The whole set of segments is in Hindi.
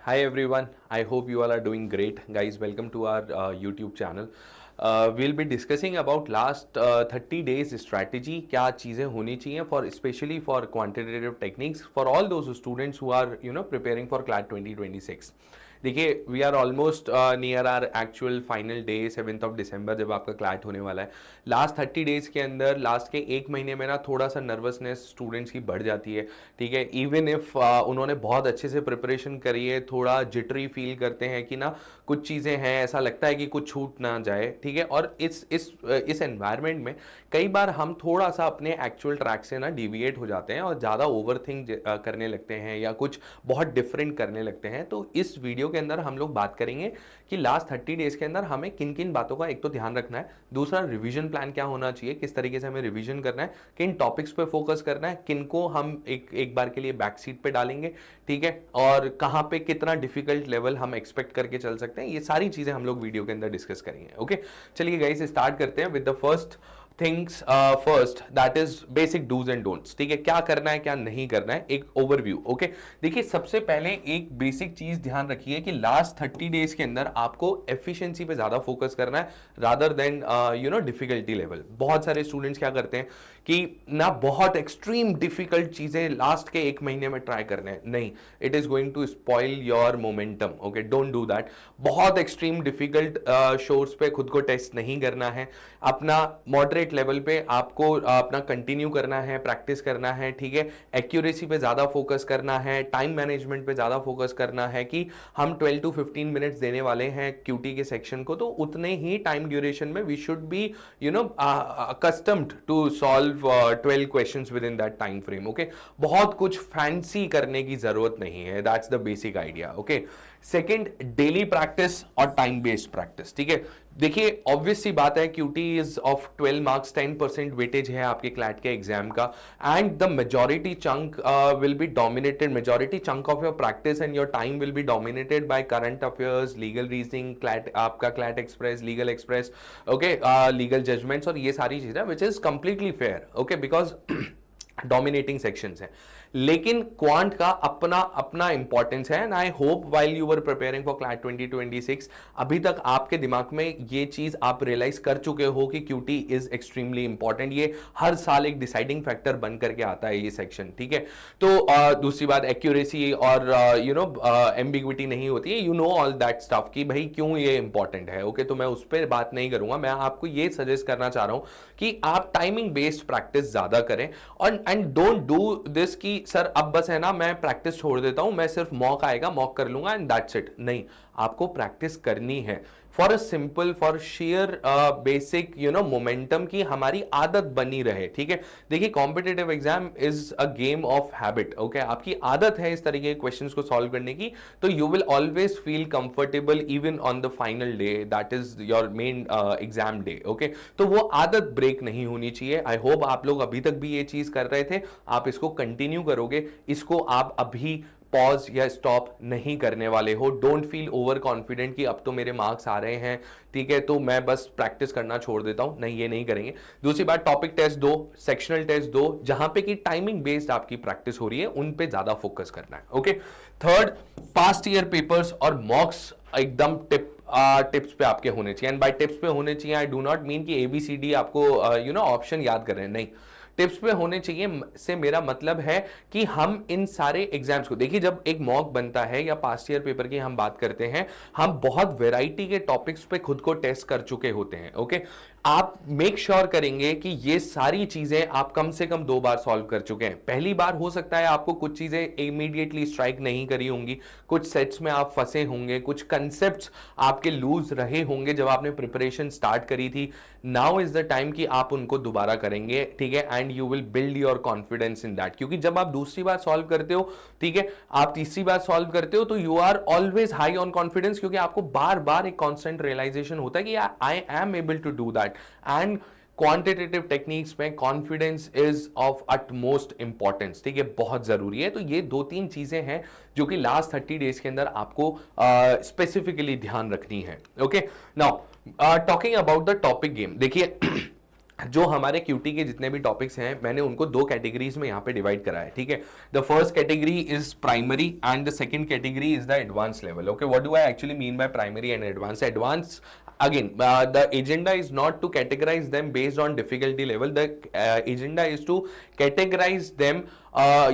Hi everyone, I hope you all are doing great. Guys, welcome to our YouTube channel. We'll be discussing about last 30 days strategy, क्या चीज़ें होनी चाहिए for especially for quantitative techniques for all those students who are preparing for CLAT 2026. देखिए we are almost near our actual final day 7th of December जब आपका क्लैट होने वाला है. लास्ट 30 डेज के अंदर लास्ट के एक महीने में ना थोड़ा सा नर्वसनेस स्टूडेंट्स की बढ़ जाती है. ठीक है, इवन इफ उन्होंने बहुत अच्छे से प्रिपरेशन करी है, थोड़ा जिटरी फील करते हैं कि ना कुछ चीज़ें हैं, ऐसा लगता है कि कुछ छूट ना जाए. ठीक है, और इस एनवायरनमेंट में कई बार हम थोड़ा सा अपने एक्चुअल ट्रैक से ना डिविएट हो जाते हैं और ज़्यादा ओवर थिंक करने लगते हैं या कुछ बहुत डिफरेंट करने लगते हैं. तो इस वीडियो के अंदर हम लोग बात करेंगे कि लास्ट 30 डेज के अंदर हमें किन किन बातों का एक तो ध्यान रखना है, दूसरा रिवीजन प्लान क्या होना चाहिए, किस तरीके से हमें रिवीजन करना है, किन टॉपिक्स पे फोकस करना है, किन को हम एक बार के लिए बैक सीट पे डालेंगे. ठीक है, और कहां पे कितना डिफिकल्ट लेवल हम एक्सपेक्ट करके चल सकते हैं, ये सारी चीजें हम लोग वीडियो के अंदर डिस्कस करेंगे. ओके, चलिए गाइस स्टार्ट करते हैं with the first things first, that is basic do's and don'ts. ठीक है, क्या करना है क्या नहीं करना है, एक ओवरव्यू. ओके, देखिए सबसे पहले एक बेसिक चीज ध्यान रखिए कि लास्ट 30 डेज के अंदर आपको एफिशिएंसी पे ज्यादा फोकस करना है रादर देन डिफिकल्टी लेवल. बहुत सारे स्टूडेंट्स क्या करते हैं कि ना बहुत एक्सट्रीम डिफिकल्ट चीजें लास्ट के एक महीने में ट्राई करने हैं. नहीं, it is going to spoil your momentum. Okay, don't do that. बहुत एक्सट्रीम डिफिकल्ट शोर्स पे खुद को टेस्ट नहीं करना है. अपना मॉडरेट लेवल पे आपको अपना कंटिन्यू करना है, प्रैक्टिस करना है. ठीक है, एक्यूरेसी पे ज्यादा फोकस करना है, टाइम मैनेजमेंट पे ज्यादा फोकस करना है कि हम 12 to 15 मिनट्स देने वाले हैं क्यूटी के सेक्शन को, तो उतने ही टाइम ड्यूरेशन में we should be accustomed to solve 12 questions within that time frame. Okay, बहुत कुछ फैंसी करने की जरूरत नहीं है, that's the basic idea. Okay, second, daily practice और टाइम बेस्ड प्रैक्टिस. ठीक है, देखिए ऑब्वियस सी बात है QT is of 12 marks, 10% weightage है आपके क्लैट के एग्जाम का, and the majority chunk will be dominated, majority chunk of your practice and your time will be dominated by current affairs, legal reasoning, CLAT आपका CLAT express, legal express. Okay, legal judgements और ये सारी चीजें which is completely fair. Okay, because dominating sections हैं, लेकिन क्वांट का अपना अपना इंपॉर्टेंस है. And I hope while you were preparing for CLAT 2026 अभी तक आपके दिमाग में ये चीज आप रियलाइज कर चुके हो कि क्यूटी इज एक्सट्रीमली इंपॉर्टेंट. ये हर साल एक डिसाइडिंग फैक्टर बन करके आता है ये सेक्शन. ठीक है, तो दूसरी बात एक्यूरेसी और एम्बिग्विटी नहीं होती है. You know all that stuff कि भाई क्यों ये इंपॉर्टेंट है. ओके, तो मैं उस पर बात नहीं करूंगा. मैं आपको ये सजेस्ट करना चाह रहा हूं कि आप टाइमिंग बेस्ड प्रैक्टिस ज्यादा करें और एंड डोंट डू दिस कि सर अब बस है ना मैं प्रैक्टिस छोड़ देता हूं, मैं सिर्फ मॉक आएगा मॉक कर लूंगा एंड दैट्स इट. नहीं, आपको प्रैक्टिस करनी है for a simple, for share basic momentum की हमारी आदत बनी रहे. ठीक है, देखिए competitive exam is a game of habit. Okay, आपकी आदत है इस तरीके के क्वेश्चंस को सॉल्व करने की, तो you will always feel comfortable even on the final day, that is your main exam day. Okay, तो वो आदत ब्रेक नहीं होनी चाहिए. आई होप आप लोग अभी तक भी ये चीज कर रहे थे, आप इसको कंटिन्यू करोगे, इसको आप अभी पॉज या स्टॉप नहीं करने वाले हो. डोंट फील ओवर कॉन्फिडेंट कि अब तो मेरे मार्क्स आ रहे हैं, ठीक है, तो मैं बस प्रैक्टिस करना छोड़ देता हूं. नहीं, ये नहीं करेंगे. दूसरी बात, टॉपिक टेस्ट दो, सेक्शनल टेस्ट दो, जहां पे कि टाइमिंग बेस्ड आपकी प्रैक्टिस हो रही है उन पे ज्यादा फोकस करना है. Okay, third, past year papers और मॉक्स एकदम टिप्स पे आपके होने चाहिए. एंड बाय टिप्स पे होने चाहिए आई डू नॉट मीन कि ABCD आपको ऑप्शन याद कर रहे हैं. नहीं, टिप्स पे होने चाहिए से मेरा मतलब है कि हम इन सारे एग्जाम्स को देखिए, जब एक मॉक बनता है या पास्ट ईयर पेपर की हम बात करते हैं, हम बहुत वैरायटी के टॉपिक्स पे खुद को टेस्ट कर चुके होते हैं. ओके, आप मेक श्योर करेंगे कि ये सारी चीजें आप कम से कम 2 बार सॉल्व कर चुके हैं. पहली बार हो सकता है आपको कुछ चीजें इमीडिएटली स्ट्राइक नहीं करी होंगी, कुछ सेट्स में आप फंसे होंगे, कुछ कंसेप्ट्स आपके लूज रहे होंगे जब आपने प्रिपरेशन स्टार्ट करी थी. नाउ इज द टाइम कि आप उनको दोबारा करेंगे. ठीक है, and you will build your confidence in that, क्योंकि जब आप दूसरी बार सॉल्व करते हो, ठीक है, आप तीसरी बार सॉल्व करते हो, तो you are always high on confidence, क्योंकि आपको बार बार एक कॉन्स्टेंट रियलाइजेशन होता है कि I am able to do that. And quantitative techniques में confidence is of utmost importance. ठीक है, बहुत जरूरी है. तो ये 2-3 चीजें हैं जो कि लास्ट 30 डेज के अंदर आपको स्पेसिफिकली ध्यान रखनी है. Okay, now talking about the topic game, देखिए जो हमारे क्यूटी के जितने भी टॉपिक्स हैं मैंने उनको दो कैटेगरीज में यहाँ पे डिवाइड करा है, ठीक है। The first category is primary and the second category is the advance level. Okay, what do I actually mean by primary and advance? Advance again, the agenda is not to categorize them based on difficulty level. The agenda is to categorize them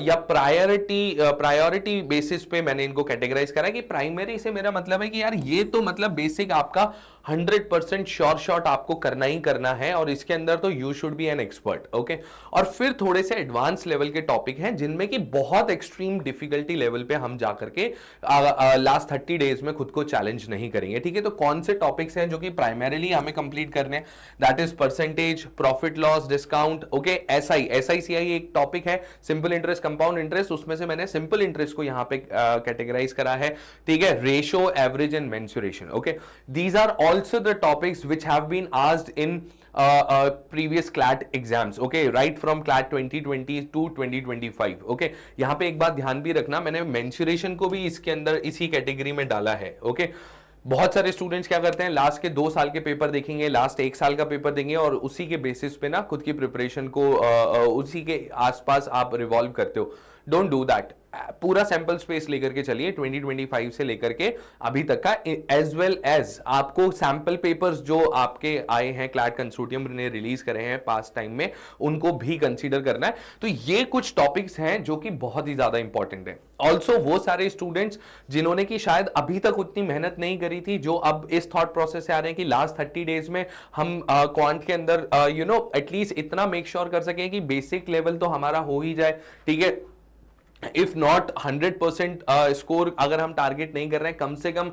या प्रायोरिटी बेसिस पे मैंने इनको कैटेगराइज करा कि प्राइमरी से मेरा मतलब है कि यार ये तो मतलब बेसिक आपका 100% श्योर शॉट आपको करना ही करना है और इसके अंदर तो you should be an expert. Okay, और फिर थोड़े से एडवांस लेवल के टॉपिक हैं जिनमें कि बहुत एक्सट्रीम डिफिकल्टी लेवल पे हम जाकर के लास्ट 30 डेज में खुद को चैलेंज नहीं करेंगे, ठीक है। तो कौन से टॉपिक्स हैं जो कि प्राइमरीली हमें कंप्लीट करने हैं? That is percentage, profit loss, discount. Okay, SICI एक टॉपिक है, सिंपल इंटरेस्ट, कंपाउंड इंटरेस्ट, उसमें से मैंने सिंपल इंटरेस्ट को यहां पे कैटेगराइज करा है, ठीक है। Ratio, average and mensuration. Okay, these are also the topics which have been asked in previous CLAT exams, okay, right from CLAT 2020 to 2025। okay, यहां पे एक बात ध्यान भी रखना, मैंने मेंसुरेशन को भी इसके अंदर इसी कैटेगरी में डाला है। ओके, बहुत सारे स्टूडेंट्स क्या करते हैं, लास्ट के 2 साल के पेपर देखेंगे, लास्ट 1 साल का पेपर देंगे और उसी के बेसिस पे ना खुद की प्रिपरेशन को उसी के आसपास आप रिवॉल्व करते हो। Don't do that. पूरा सैंपल स्पेस लेकर के चलिए 2025 से लेकर के अभी तक का, एज वेल एज आपको सैंपल पेपर्स जो आपके आए हैं, क्लैट कंसोर्टियम ने रिलीज करे हैं पास्ट टाइम में, उनको भी कंसीडर करना है। तो ये कुछ टॉपिक्स हैं जो कि बहुत ही ज्यादा इंपॉर्टेंट है। ऑल्सो वो सारे स्टूडेंट्स जिन्होंने की शायद अभी तक उतनी मेहनत नहीं करी थी, जो अब इस थॉट प्रोसेस से आ रहे हैं कि लास्ट 30 डेज में हम क्वांट के अंदर एटलीस्ट इतना मेक श्योर कर सकें कि बेसिक लेवल तो हमारा हो ही जाए, ठीक है। इफ नॉट 100% स्कोर अगर हम टारगेट नहीं कर रहे हैं, कम से कम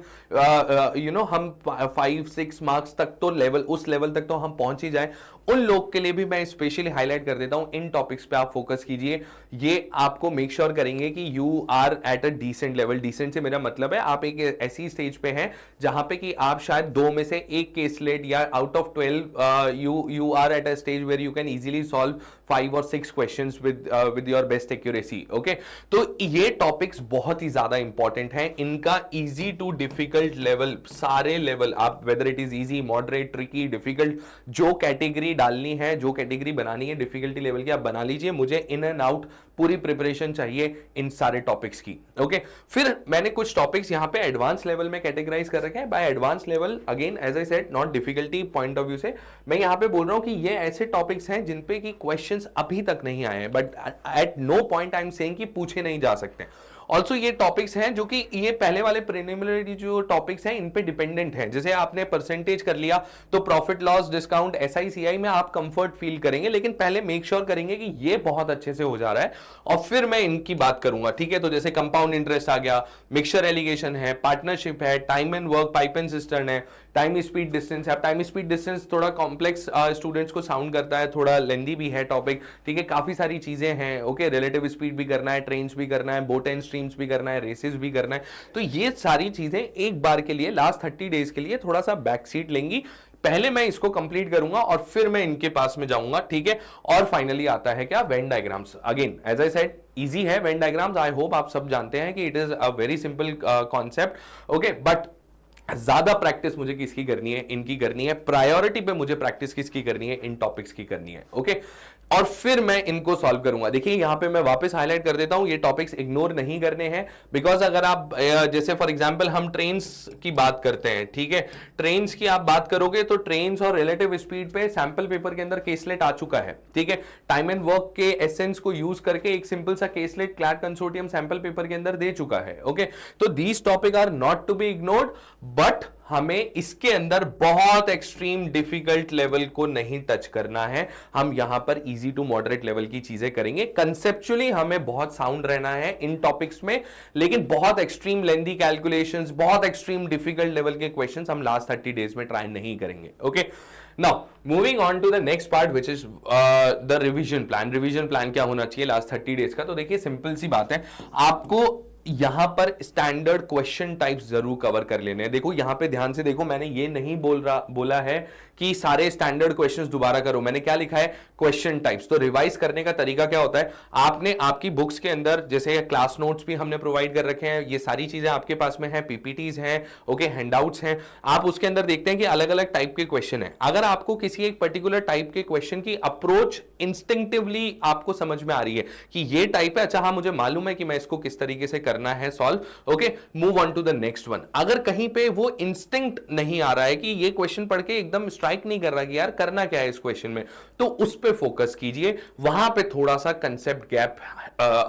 हम 5-6 मार्क्स तक तो लेवल, उस लेवल तक तो हम पहुंच ही जाए। उन लोग के लिए भी मैं स्पेशली हाईलाइट कर देता हूं, इन टॉपिक्स पे आप फोकस कीजिए। ये आपको मेक श्योर करेंगे कि you are at a decent level. Decent से मेरा मतलब है आप एक ऐसी स्टेज पे हैं जहां पे कि आप शायद 2 में से एक केसलेट या out of 12 you are at a stage where you can easily solve 5 और 6 questions with your best accuracy. Okay, तो ये टॉपिक्स बहुत ही ज्यादा इंपॉर्टेंट हैं। इनका इजी टू डिफिकल्ट लेवल, सारे लेवल आप, whether it is easy, moderate, tricky, difficult, जो कैटेगरी डालनी है, जो कैटेगरी बनानी है डिफिकल्टी लेवल की, आप बना लीजिए। मुझे इन एंड आउट पूरी प्रिपरेशन चाहिए इन सारे टॉपिक्स की। ओके, फिर मैंने कुछ टॉपिक्स यहां पे एडवांस लेवल में कैटेगराइज कर रखे हैं। By advance level again as I said, not difficulty point of view से मैं यहां पे बोल रहा हूं कि ये ऐसे टॉपिक्स हैं जिनपे की क्वेश्चंस अभी तक नहीं आए हैं, but at no point I am saying कि पूछे नहीं जा सकते। ऑल्सो ये टॉपिक्स हैं जो कि ये पहले वाले प्रिलिमिनरी जो टॉपिक्स हैं इन पे डिपेंडेंट हैं। जैसे आपने परसेंटेज कर लिया तो प्रॉफिट लॉस, डिस्काउंट, SICI में आप कंफर्ट फील करेंगे, लेकिन पहले मेक श्योर करेंगे कि ये बहुत अच्छे से हो जा रहा है और फिर मैं इनकी बात करूंगा, ठीक है। तो जैसे कंपाउंड इंटरेस्ट आ गया, मिक्सचर एलिगेशन है, पार्टनरशिप है, time and work, pipe and cistern है, टाइम स्पीड डिस्टेंस है। टाइम स्पीड डिस्टेंस थोड़ा कॉम्प्लेक्स स्टूडेंट्स को साउंड करता है, थोड़ा लेंदी भी है टॉपिक, ठीक है। काफी सारी चीजें हैं। ओके, रिलेटिव स्पीड भी करना है, ट्रेन्स भी करना है, बोट एंड स्ट्रीम्स भी करना है, रेसेस भी करना है। तो ये सारी चीजें एक बार के लिए लास्ट 30 डेज के लिए थोड़ा सा बैक सीट लेंगी। पहले मैं इसको कंप्लीट करूंगा और फिर मैं इनके पास में जाऊंगा, ठीक है। और फाइनली आता है क्या, Venn diagrams. Again as I said, easy है वेन डायग्राम्स। आई होप आप सब जानते हैं कि it is a very simple concept. Okay, but ज्यादा प्रैक्टिस मुझे किसकी करनी है, इनकी करनी है। प्रायोरिटी पे मुझे प्रैक्टिस किसकी करनी है, इन टॉपिक्स की करनी है। ओके, और फिर मैं इनको सॉल्व करूंगा। देखिए यहां पे मैं वापस हाईलाइट कर देता हूं, ये टॉपिक्स इग्नोर नहीं करने हैं, बिकॉज अगर आप जैसे फॉर एग्जांपल हम ट्रेन्स की बात करते हैं, ठीक है। ट्रेन्स की आप बात करोगे तो ट्रेन्स और रिलेटिव स्पीड पे सैंपल पेपर के अंदर केसलेट आ चुका है, ठीक है। टाइम एंड वर्क के एसेंस को यूज करके एक सिंपल सा caselet CLAT consortium sample paper के अंदर दे चुका है। ओके, तो these topic are not to be ignored, but हमें इसके अंदर बहुत एक्सट्रीम डिफिकल्ट लेवल को नहीं टच करना है। हम यहां पर इजी टू मॉडरेट लेवल की चीजें करेंगे। कंसेप्चुअली हमें बहुत साउंड रहना है इन टॉपिक्स में, लेकिन बहुत एक्सट्रीम लेंथी कैलकुलेशंस, बहुत एक्सट्रीम डिफिकल्ट लेवल के क्वेश्चंस हम लास्ट 30 डेज में ट्राई नहीं करेंगे। Okay, now moving on to the next part which is the revision plan. Revision plan क्या होना चाहिए लास्ट 30 डेज का? तो देखिए सिंपल सी बात है, आपको यहां पर स्टैंडर्ड क्वेश्चन टाइप्स जरूर कवर कर लेने हैं। देखो यहां पे ध्यान से देखो, मैंने ये नहीं बोला है कि सारे स्टैंडर्ड क्वेश्चंस दोबारा करो। मैंने क्या लिखा है, क्वेश्चन टाइप्स। तो रिवाइज करने का तरीका क्या होता है, आपने आपकी बुक्स के अंदर जैसे क्लास नोट्स भी हमने प्रोवाइड कर रखे हैं, ये सारी चीजें आपके पास में है, पीपीटीज हैं, ओके, हैंडआउट्स हैं। आप उसके अंदर देखते हैं कि अलग अलग टाइप के क्वेश्चन है। अगर आपको किसी एक पर्टिकुलर टाइप के क्वेश्चन की अप्रोच इंस्टिंक्टिवली आपको समझ में आ रही है कि ये टाइप है, अच्छा हाँ मुझे मालूम है कि मैं इसको किस तरीके से करना है solve, okay, move on to the next one. अगर कहीं पे वो इंस्टिंक्ट नहीं आ रहा है कि ये क्वेश्चन पढ़ के एकदम स्ट्राइक नहीं कर रहा कि यार करना क्या है इस क्वेश्चन में, तो उस पे फोकस कीजिए। वहां पे थोड़ा सा कंसेप्ट गैप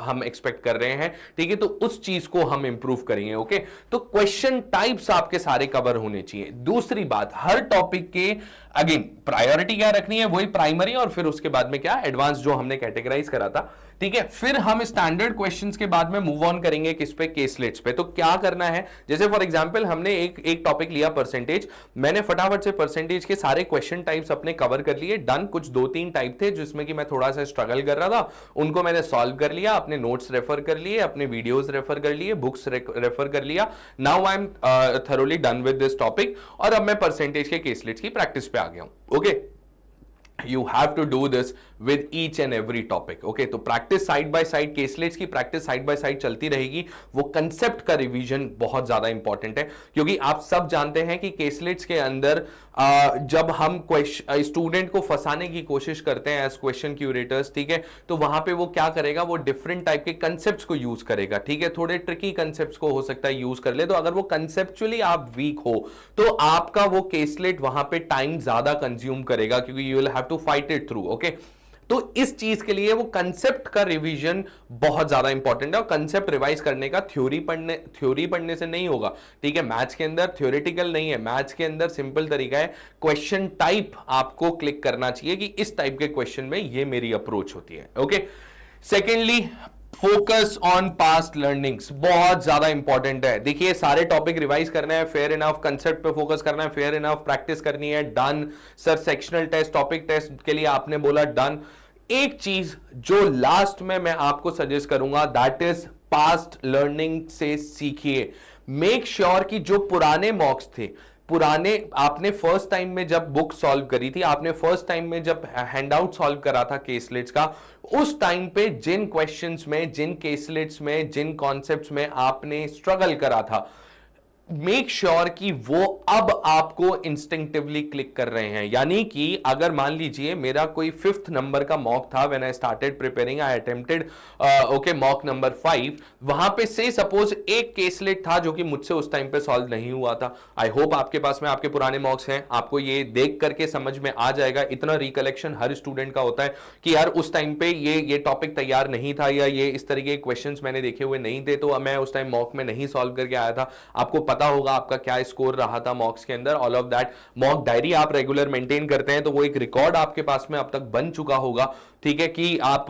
हम एक्सपेक्ट कर रहे हैं, ठीक है, तो उस चीज को हम इंप्रूव करेंगे, ओके। तो क्वेश्चन टाइप्स आपके सारे कवर होने चाहिए। दूसरी बात, हर टॉपिक के अगेन प्रायोरिटी क्या रखनी है, वही प्राइमरी और फिर उसके बाद में क्या एडवांस जो हमने कैटेगराइज करा था, ठीक है। फिर हम स्टैंडर्ड क्वेश्चंस के बाद में मूव ऑन करेंगे किस पे, केसलेट्स पे। तो क्या करना है, जैसे फॉर एग्जांपल हमने एक टॉपिक लिया परसेंटेज, मैंने फटाफट से परसेंटेज के सारे क्वेश्चन टाइप्स अपने कवर कर लिए, डन। कुछ 2-3 टाइप थे जिसमें कि मैं थोड़ा सा स्ट्रगल कर रहा था, उनको मैंने सॉल्व कर लिया, अपने नोट्स रेफर कर लिए, अपने वीडियोस रेफर कर लिए, बुक्स रेफर कर लिया। Now I am thoroughly done with this topic, और अब मैं परसेंटेज के केसलेट्स की प्रैक्टिस पे आ गया हूं, okay. You have to do this with each and every topic, okay? तो प्रैक्टिस साइड बाय साइड, केसलेट्स की प्रैक्टिस साइड बाय साइड चलती रहेगी। वो कंसेप्ट का रिवीजन बहुत ज्यादा इंपॉर्टेंट है, क्योंकि आप सब जानते हैं कि केसलेट्स के अंदर जब हम स्टूडेंट को फंसाने की कोशिश करते हैं एज क्वेश्चन क्यूरेटर्स, ठीक है, तो वहां पे वो क्या करेगा, वो डिफरेंट टाइप के कंसेप्ट्स को यूज करेगा, ठीक है। थोड़े ट्रिकी कंसेप्ट्स को हो सकता है यूज कर ले, तो अगर वो कंसेप्चुअली आप वीक हो तो आपका वो केसलेट वहां पे टाइम ज्यादा कंज्यूम करेगा, क्योंकि you will have to fight it through, okay. तो इस चीज के लिए वो कंसेप्ट का रिवीजन बहुत ज्यादा इंपॉर्टेंट है, और कंसेप्ट रिवाइज करने का थ्योरी पढ़ने से नहीं होगा, ठीक है। मैथ्स के अंदर थ्योरेटिकल नहीं है, मैथ्स के अंदर सिंपल तरीका है, क्वेश्चन टाइप आपको क्लिक करना चाहिए कि इस टाइप के क्वेश्चन में ये मेरी अप्रोच होती है, okay. Secondly, focus on past learnings बहुत ज्यादा इंपॉर्टेंट है। देखिए सारे टॉपिक रिवाइज करना है, फेयर इनफ, कंसेप्ट पे फोकस करना है, फेयर इनफ, प्रैक्टिस करनी है, done. Sir sectional test, topic test के लिए आपने बोला डन। एक चीज जो लास्ट में मैं आपको सजेस्ट करूंगा, दैट इज पास्ट लर्निंग से सीखिए। मेक श्योर कि जो पुराने मॉक्स थे, पुराने आपने फर्स्ट टाइम में जब बुक सॉल्व करी थी, आपने फर्स्ट टाइम में जब हैंडआउट सॉल्व करा था केसलेट्स का, उस टाइम पे जिन क्वेश्चंस में, जिन केसलेट्स में, जिन कॉन्सेप्ट्स में आपने स्ट्रगल करा था, मेक श्योर कि वो अब आपको इंस्टिंक्टिवली क्लिक कर रहे हैं। यानी कि अगर मान लीजिए मेरा कोई 5th नंबर का मॉक था, when I started preparing, I attempted okay mock number 5, वहां पे से सपोज एक केसलेट था जो कि मुझसे उस टाइम पे सॉल्व नहीं हुआ था। आई होप आपके पास में आपके पुराने मॉक्स हैं, आपको ये देख करके समझ में आ जाएगा। इतना रिकलेक्शन हर स्टूडेंट का होता है कि यार उस टाइम पे ये टॉपिक तैयार नहीं था, या ये इस तरीके के क्वेश्चंस मैंने देखे हुए नहीं थे, तो मैं उस टाइम मॉक में नहीं सॉल्व करके आया था। आपको पता होगा आपका क्या स्कोर रहा था मॉक्स के अंदर, all of that. Mock diary आप रेगुलर मेंटेन करते हैं, तो वो एक रिकॉर्ड आपके पास में अब तक बन चुका होगा, ठीक है, कि आप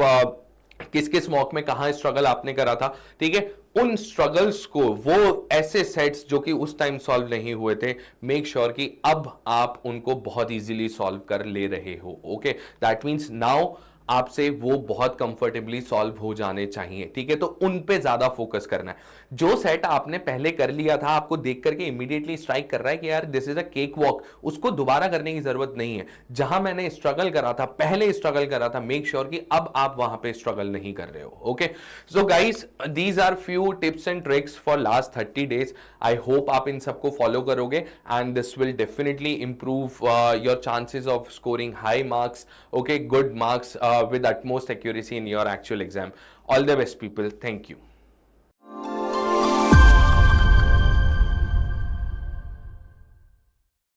किस किस मॉक में कहां स्ट्रगल आपने करा था, ठीक है। उन स्ट्रगल्स को, वो ऐसे सेट्स जो कि उस टाइम सॉल्व नहीं हुए थे, मेक श्योर कि अब आप उनको बहुत इजीली सॉल्व कर ले रहे हो, ओके। दैट मींस नाउ आपसे वो बहुत कंफर्टेबली सॉल्व हो जाने चाहिए, ठीक है। तो उन पे ज्यादा फोकस करना है। जो सेट आपने पहले कर लिया था, आपको देख करके इमीडिएटली स्ट्राइक कर रहा है कि यार this is a cake walk, उसको दोबारा करने की जरूरत नहीं है। जहां मैंने स्ट्रगल करा था, पहले स्ट्रगल करा था, मेक श्योर कि अब आप वहां पे स्ट्रगल नहीं कर रहे हो, okay. So guys, these are few tips and tricks for last 30 days. I hope आप इन सबको फॉलो करोगे, and this will definitely improve your chances of scoring high marks, okay, good marks with utmost accuracy in your actual exam. All the best, people. Thank you.